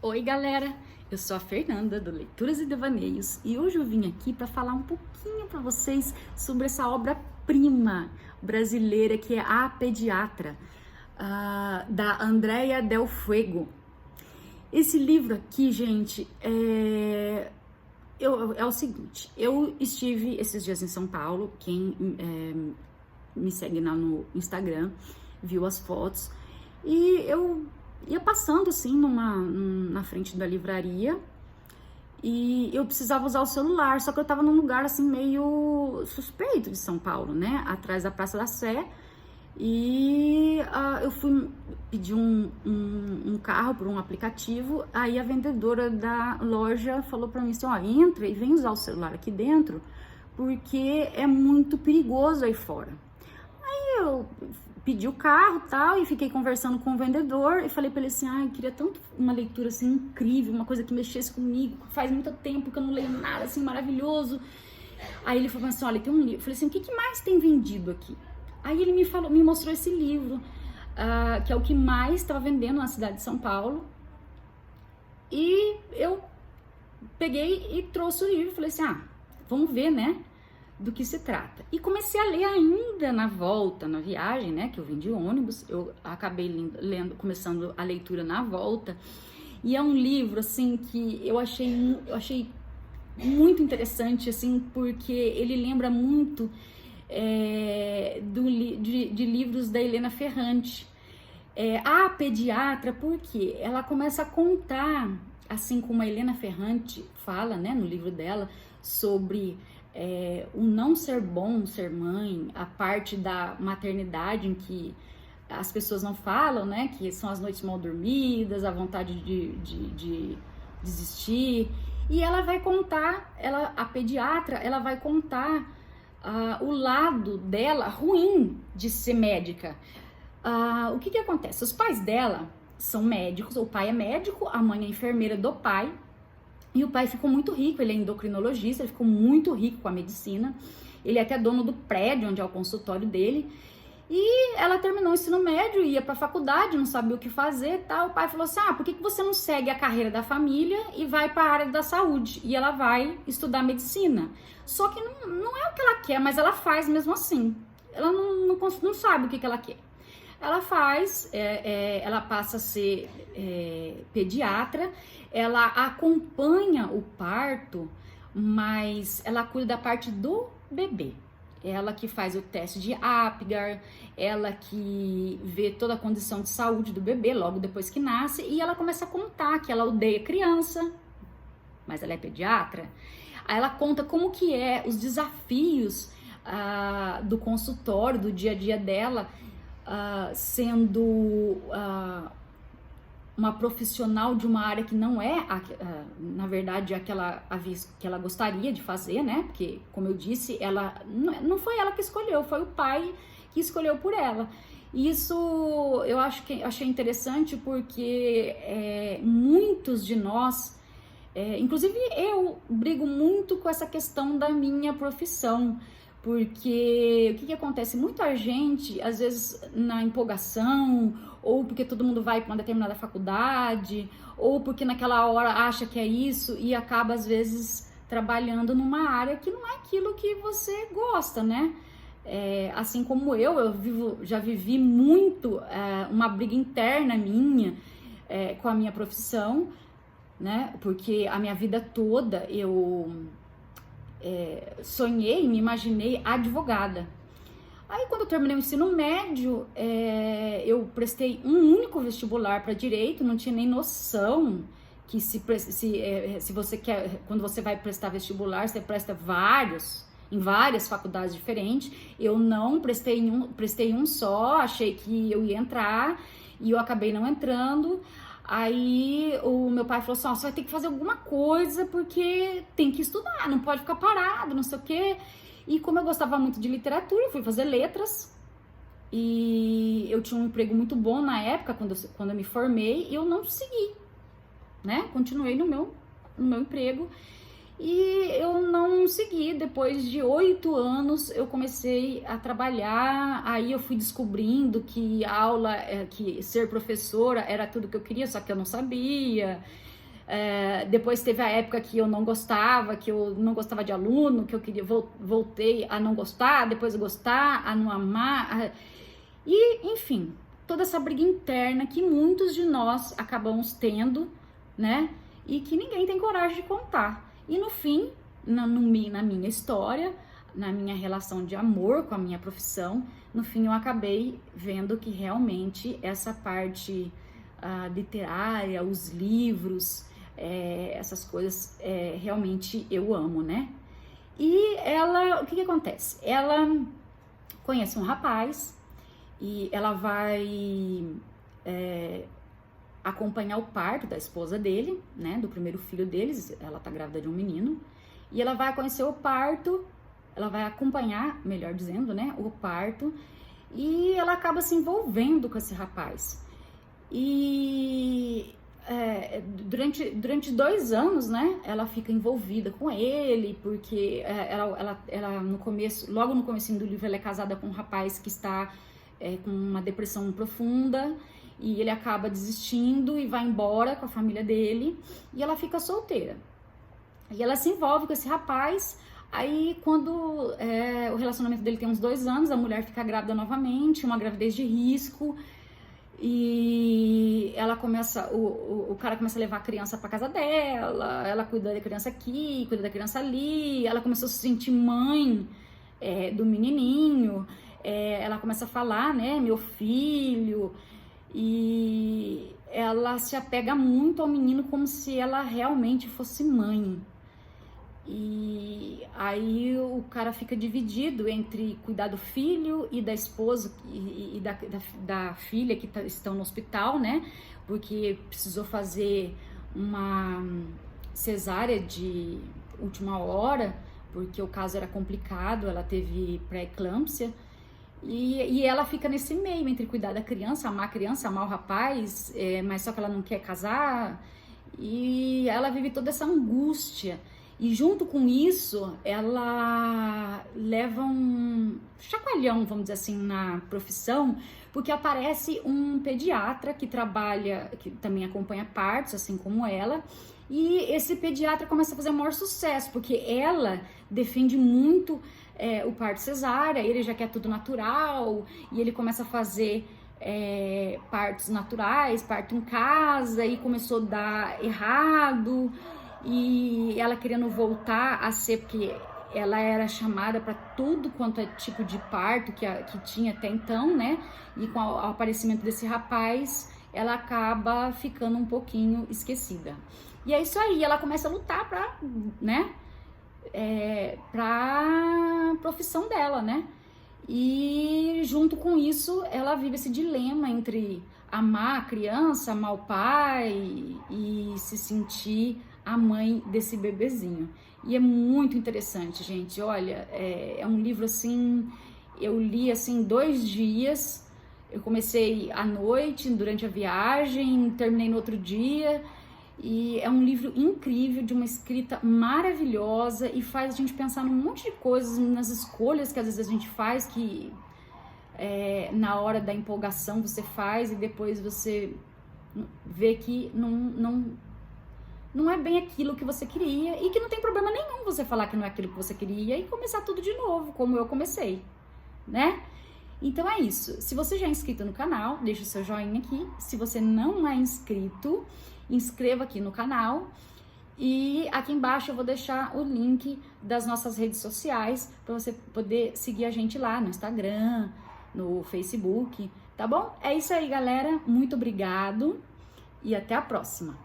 Oi, galera! Eu sou a Fernanda do Leituras e Devaneios e hoje eu vim aqui para falar um pouquinho para vocês sobre essa obra-prima brasileira que é A Pediatra, da Andrea Del Fuego. Esse livro aqui, gente, é o seguinte: eu estive esses dias em São Paulo. Quem me segue no Instagram viu as fotos e eu ia passando assim na frente da livraria e eu precisava usar o celular, só que eu tava num lugar assim meio suspeito de São Paulo, né? Atrás da Praça da Sé. E eu fui pedir um carro por um aplicativo. Aí a vendedora da loja falou pra mim assim: ó, entra e vem usar o celular aqui dentro, porque é muito perigoso aí fora. Aí eu pedi o carro e tal, e fiquei conversando com o vendedor e falei pra ele assim: eu queria tanto uma leitura assim incrível, uma coisa que mexesse comigo, faz muito tempo que eu não leio nada assim maravilhoso. Aí ele falou assim: olha, tem um livro. Eu falei assim: o que mais tem vendido aqui? Aí ele me mostrou esse livro, que é o que mais estava vendendo na cidade de São Paulo. E eu peguei e trouxe o livro e falei assim: vamos ver, né, do que se trata. E comecei a ler ainda na volta, na viagem, né, que eu vim de ônibus. Eu acabei começando a leitura na volta. E é um livro, assim, que eu achei muito interessante, assim, porque ele lembra muito de livros da Helena Ferrante. A Pediatra, porque ela começa a contar, assim como a Helena Ferrante fala, né, no livro dela, sobre o não ser bom ser mãe, a parte da maternidade em que as pessoas não falam, né, que são as noites mal dormidas, a vontade de desistir. E ela vai contar, a pediatra, ela vai contar o lado dela ruim de ser médica. O que acontece? Os pais dela são médicos, o pai é médico, a mãe é enfermeira do pai, e o pai ficou muito rico, ele é endocrinologista, ele ficou muito rico com a medicina, ele é até dono do prédio onde é o consultório dele. E ela terminou o ensino médio, ia pra faculdade, não sabia o que fazer e tal. O pai falou assim: por que você não segue a carreira da família e vai pra área da saúde? E ela vai estudar medicina. Só que não é o que ela quer, mas ela faz mesmo assim. Ela não sabe o que ela quer. Ela faz, ela passa a ser pediatra, ela acompanha o parto, mas ela cuida da parte do bebê. Ela que faz o teste de Apgar, ela que vê toda a condição de saúde do bebê logo depois que nasce, e ela começa a contar que ela odeia criança, mas ela é pediatra. Aí ela conta como que é os desafios do consultório, do dia a dia dela, sendo uma profissional de uma área que não é, na verdade, aquela que ela gostaria de fazer, né? Porque, como eu disse, ela não foi ela que escolheu, foi o pai que escolheu por ela. Isso eu achei interessante porque muitos de nós, inclusive eu, brigo muito com essa questão da minha profissão. Porque o que acontece? Muita gente, às vezes na empolgação, ou porque todo mundo vai para uma determinada faculdade, ou porque naquela hora acha que é isso e acaba às vezes trabalhando numa área que não é aquilo que você gosta, né? Assim como já vivi muito uma briga interna minha com a minha profissão, né? Porque a minha vida toda eu sonhei, me imaginei advogada. Aí quando eu terminei o ensino médio, eu prestei um único vestibular para direito, não tinha nem noção que se você quer, quando você vai prestar vestibular, você presta em várias faculdades diferentes. Eu não prestei um só, achei que eu ia entrar e eu acabei não entrando. Aí o meu pai falou assim: você vai ter que fazer alguma coisa porque tem que estudar, não pode ficar parado, não sei o quê. E como eu gostava muito de literatura, eu fui fazer letras. E eu tinha um emprego muito bom na época, quando eu me formei, e eu não segui, né? Continuei no meu emprego. E eu não segui. Depois de 8 anos eu comecei a trabalhar. Aí eu fui descobrindo que que ser professora era tudo que eu queria, só que eu não sabia. Depois teve a época que eu não gostava de aluno, que eu queria, voltei a não gostar, depois a gostar, a não amar, e enfim, toda essa briga interna que muitos de nós acabamos tendo, né? E que ninguém tem coragem de contar. E no fim, na minha história, na minha relação de amor com a minha profissão, no fim eu acabei vendo que realmente essa parte literária, os livros, essas coisas, realmente eu amo, né? E ela, o que acontece? Ela conhece um rapaz e ela vai acompanhar o parto da esposa dele, né? Do primeiro filho deles, ela tá grávida de um menino, e ela vai conhecer o parto, ela vai acompanhar, melhor dizendo, né? O parto, e ela acaba se envolvendo com esse rapaz. E durante 2 anos, né, ela fica envolvida com ele, porque ela no começo, logo no comecinho do livro, ela é casada com um rapaz que está com uma depressão profunda, e ele acaba desistindo e vai embora com a família dele, e ela fica solteira. E ela se envolve com esse rapaz. Aí quando o relacionamento dele tem uns 2 anos, a mulher fica grávida novamente, uma gravidez de risco, e ela começa, o cara começa a levar a criança pra casa dela, ela cuida da criança aqui, cuida da criança ali, ela começou a se sentir mãe do menininho, ela começa a falar, né, meu filho, e ela se apega muito ao menino como se ela realmente fosse mãe. E aí o cara fica dividido entre cuidar do filho e da esposa e da filha que estão no hospital, né? Porque precisou fazer uma cesárea de última hora, porque o caso era complicado, ela teve pré-eclâmpsia. E ela fica nesse meio entre cuidar da criança, amar o rapaz, mas só que ela não quer casar. E ela vive toda essa angústia. E junto com isso, ela leva um chacoalhão, vamos dizer assim, na profissão, porque aparece um pediatra que trabalha, que também acompanha partos, assim como ela, e esse pediatra começa a fazer o maior sucesso, porque ela defende muito o parto cesárea, ele já quer tudo natural, e ele começa a fazer partos naturais, parto em casa, e começou a dar errado, e ela querendo voltar a ser, porque ela era chamada para tudo quanto é tipo de parto que tinha até então, né? E com o aparecimento desse rapaz, ela acaba ficando um pouquinho esquecida. E é isso aí, ela começa a lutar pra profissão dela, né? E junto com isso, ela vive esse dilema entre amar a criança, amar o pai e se sentir a mãe desse bebezinho. E é muito interessante, gente. Olha, é um livro assim, eu li assim 2 dias. Eu comecei à noite, durante a viagem, terminei no outro dia. E é um livro incrível, de uma escrita maravilhosa, e faz a gente pensar num monte de coisas, nas escolhas que às vezes a gente faz, que na hora da empolgação você faz e depois você vê que não é bem aquilo que você queria, e que não tem problema nenhum você falar que não é aquilo que você queria e começar tudo de novo, como eu comecei, né? Então é isso. Se você já é inscrito no canal, deixa o seu joinha aqui. Se você não é inscrito, inscreva aqui no canal. E aqui embaixo eu vou deixar o link das nossas redes sociais para você poder seguir a gente lá no Instagram, no Facebook, tá bom? É isso aí, galera. Muito obrigado e até a próxima.